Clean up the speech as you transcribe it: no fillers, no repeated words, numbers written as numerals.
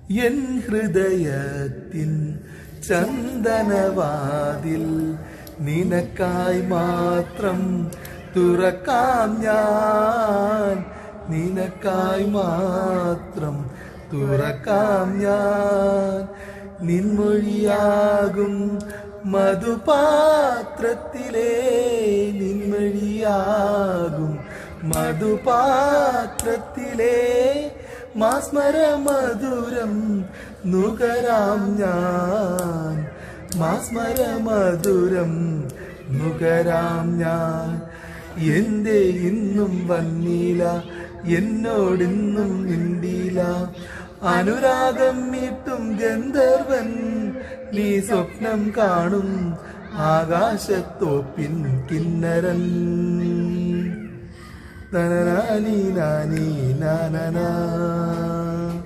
N ഹൃദയത്തിൻ ചന്ദനവാതിൽ നിനക്കായി മാത്രം തുറക്കാം ഞാൻ, നിനക്കായി മാത്രം തുറക്കാം ഞാൻ. നിൻമൊഴിയാകും മധുപാത്രത്തിലേ, നിൻമൊഴിയാകും മധുപാത്രത്തിലേ മാസ്മര മധുരം നുകരാം ഞാൻ, മാസ്മര മധുരം നുകരാം ഞാൻ. എന്തേ ഇന്നും വന്നീല, എന്നോടിന്നും മിണ്ടീല, അനുരാഗം മീട്ടും ഗന്ധർവൻ നീ സ്വപ്നം കാണും ആകാശത്തോപ്പിൻ കിന്നരൻ. തനനാനി നാനി നാനനാ